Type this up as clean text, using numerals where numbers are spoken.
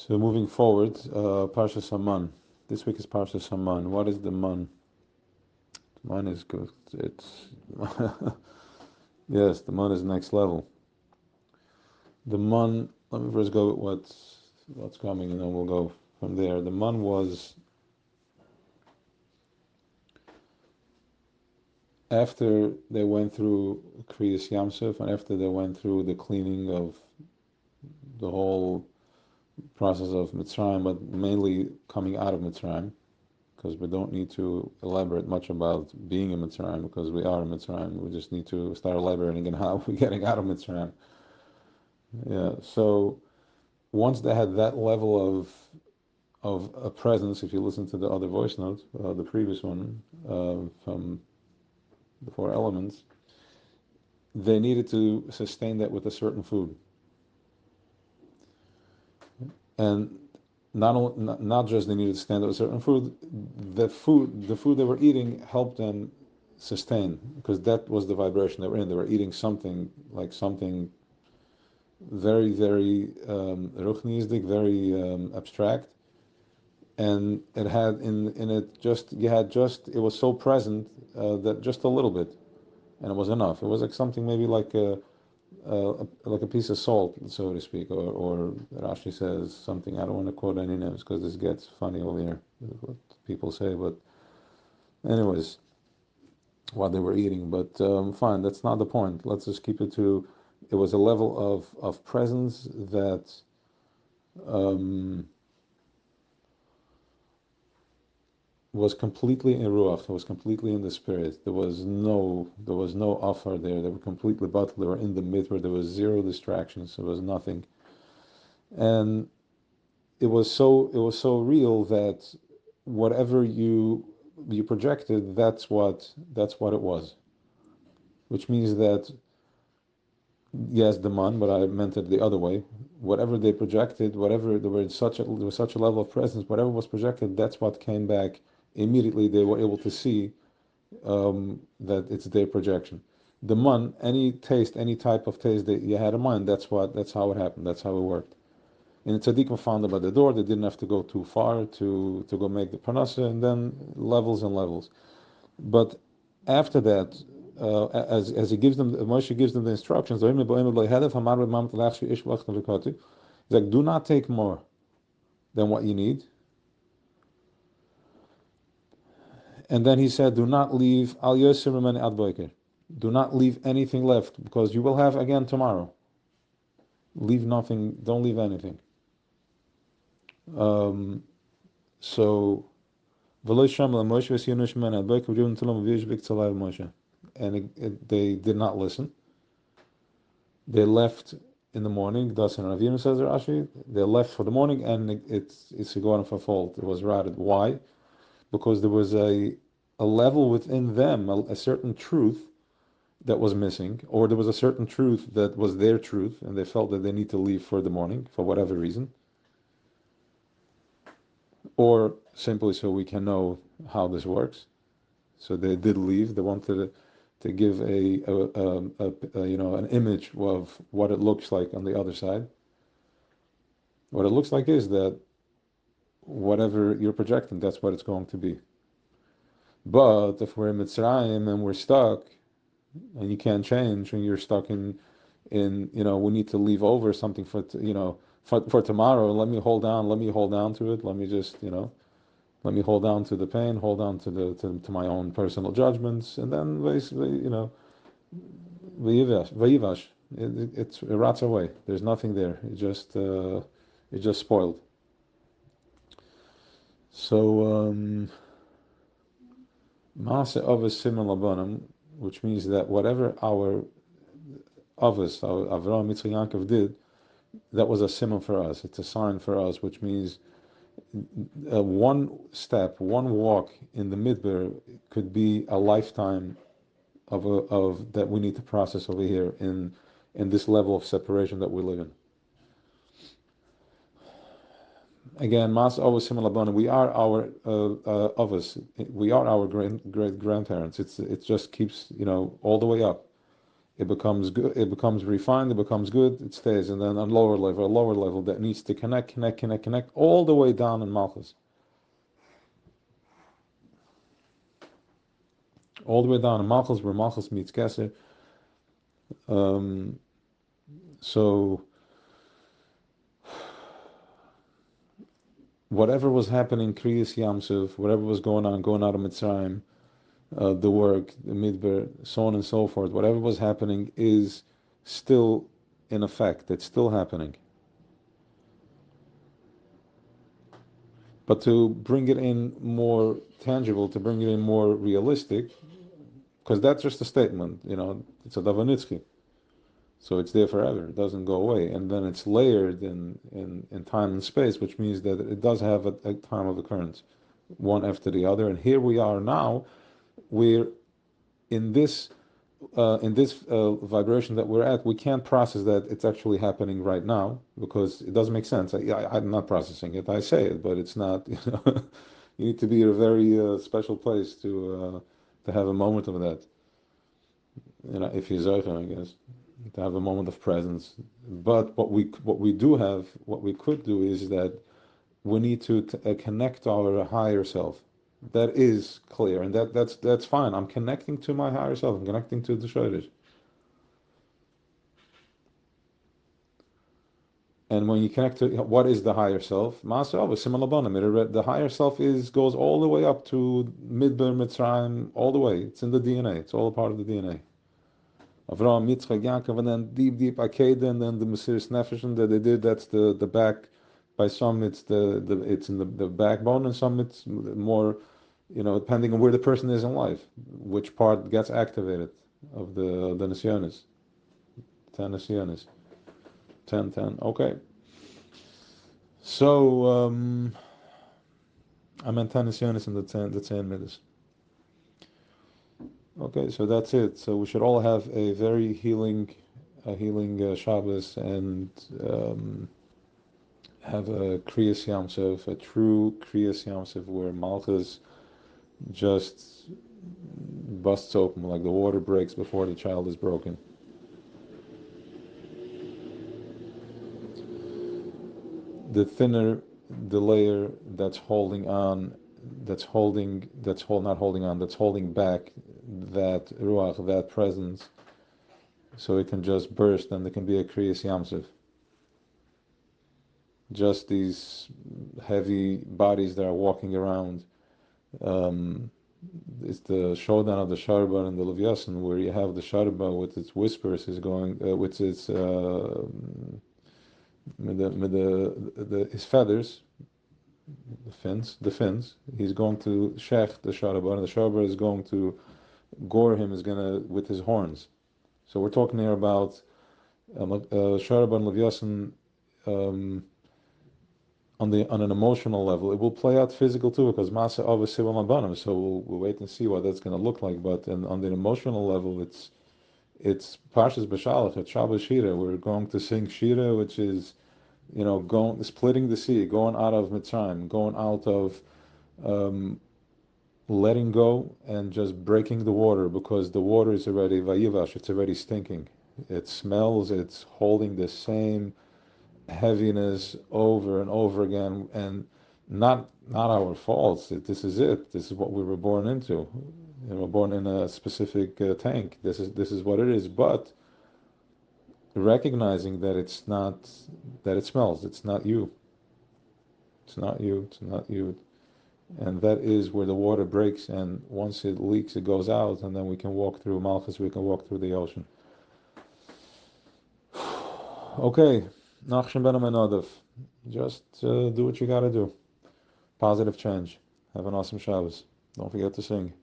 So moving forward, Parsha Saman. This week is Parsha Saman. What is the man? Man is good. It's yes, the man is next level. The man. Let me first go with what's coming, and then we'll go from there. The man was after they went through Kriyas Yamsuf, and after they went through the cleaning of the whole process of Mitzrayim, but mainly coming out of Mitzrayim, because we don't need to elaborate much about being in Mitzrayim, because we are in Mitzrayim. We just need to start elaborating on how we're getting out of Mitzrayim. Yeah. So once they had that level of a presence, if you listen to the other voice note, the previous one from the four elements, they needed to sustain that with a certain food, and not just they needed to stand up with certain food. The food they were eating helped them sustain, because that was the vibration they were in. They were eating something very, very ruchnistic, very abstract, and it had in it just it was so present that just a little bit, and it was enough. It was like something maybe like a piece of salt, so to speak, or Rashi says something. I don't want to quote any names because this gets funny over here, what people say. But anyways, what they were eating. But fine, that's not the point. Let's just keep it to. It was a level of presence that was completely in ruach. It was completely in the spirit. There was no offer there. They were completely bottled. They were in the midbar. There was zero distractions. There was nothing, and it was so real that whatever you projected, that's what it was. Which means that yes, the man, but I meant it the other way. Whatever they projected, whatever there was such a level of presence, whatever was projected, that's what came back immediately. They were able to see that it's their projection. The man, any taste, any type of taste that you had in mind, that's how it happened. That's how it worked. And tzaddikim found them by the door. They didn't have to go too far to go make the parnasa, and then levels and levels. But after that, as he gives them, Moshe gives them the instructions. He's like, do not take more than what you need. And then he said, do not leave al yosir mimeni ad boker. Do not leave anything left, because you will have again tomorrow. Leave nothing. Don't leave anything. So. And they did not listen. They left in the morning. Das and Ravim says Rashi. They left for the morning, and it's going for fault. It was rotted. Why? Because there was a level within them, a certain truth that was missing, or there was a certain truth that was their truth, and they felt that they need to leave for the morning for whatever reason, or simply so we can know how this works. So they did leave. They wanted to give an image of what it looks like on the other side. What it looks like is that whatever you're projecting, that's what it's going to be. But if we're in Mitzrayim and we're stuck, and you can't change, and you're stuck in we need to leave over something for tomorrow. Let me hold on to it. Let me just let me hold on to the pain, hold on to my own personal judgments, and then basically, vayivash. It rots away. There's nothing there. It just spoiled. So Maase Avos Siman Labanim, which means that whatever our Avos, our Avraham, Yitzchak, Yaakov did, that was a simon for us. It's a sign for us, which means one step, one walk in the midbar could be a lifetime of that we need to process over here in this level of separation that we live in. Again, Mas always similar. We are our of us. We are our great grandparents. It just keeps all the way up, it becomes good, it becomes refined, it becomes good, it stays, and then a lower level that needs to connect all the way down in Malchus, all the way down in Malchus, where Malchus meets Kesser. Um, so whatever was happening, Kriyas Yamsuf, whatever was going out of Mitzrayim, the work, the Midbar, so on and so forth, whatever was happening is still in effect. It's still happening. But to bring it in more tangible, to bring it in more realistic, because that's just a statement, it's a Davanitzki. So it's there forever. It doesn't go away. And then it's layered in time and space, which means that it does have a time of occurrence, one after the other. And here we are now, we're in this vibration that we're at. We can't process that it's actually happening right now because it doesn't make sense. I'm not processing it. I say it, but it's not. You need to be in a very special place to have a moment of that. If you're Zohar, I guess, to have a moment of presence. But what we could do is that we need to connect our higher self. That is clear, and that's fine. I'm connecting to my higher self. I'm connecting to the Shoresh. And when you connect to what is the higher self, the higher self goes all the way up to Midbar Mitzrayim, all the way. It's in the DNA. It's all a part of the DNA. Avraham, Yitzchak, Yaakov, and then deep Akedah, and then the Mesiris Nefesh that they did. That's the back. By some, it's it's in the backbone, and some it's more, depending on where the person is in life, which part gets activated of the Nisyonis. 10 Nisyonis. 10. Okay. So I meant 10 Nisyonis and the 10 Midas. Okay, so that's it. So we should all have a very healing Shabbos, and have a Kriyas Yamsov, a true Kriyas Yamsov, where Malchus just busts open, like the water breaks before the child is broken. The thinner the layer that's holding on, that's holding back that ruach, that presence, so it can just burst, and there can be a Kriyas Yamsuf. Just these heavy bodies that are walking around. It's the showdown of the Sharba and the Levyasan, where you have the Sharba with its whispers is going, with its his feathers, the fins. He's going to shech the Sharba, and the Sharba is going to gore him. Is gonna with his horns. So we're talking here about Sharba and Levyasan. On an emotional level, it will play out physical too, because Masa obviously will abanim. So we'll wait and see what that's going to look like. But on the emotional level, it's Parshas B'Shalach, it's Shabbos Shira. We're going to sing Shira, which is going splitting the sea, going out of Mitzrayim, going out of letting go and just breaking the water, because the water is already vayivash. It's already stinking. It smells. It's holding the same heaviness over and over again, and not our faults. This is it. This is what we were born into. We're born in a specific tank. This is what it is. But recognizing that it's not, that it smells. It's not you. It's not you. It's not you. And that is where the water breaks. And once it leaks, it goes out, and then we can walk through Malchus. We can walk through the ocean. Okay. Nachshon ben Amenadav. Just do what you gotta do. Positive change. Have an awesome Shabbos. Don't forget to sing.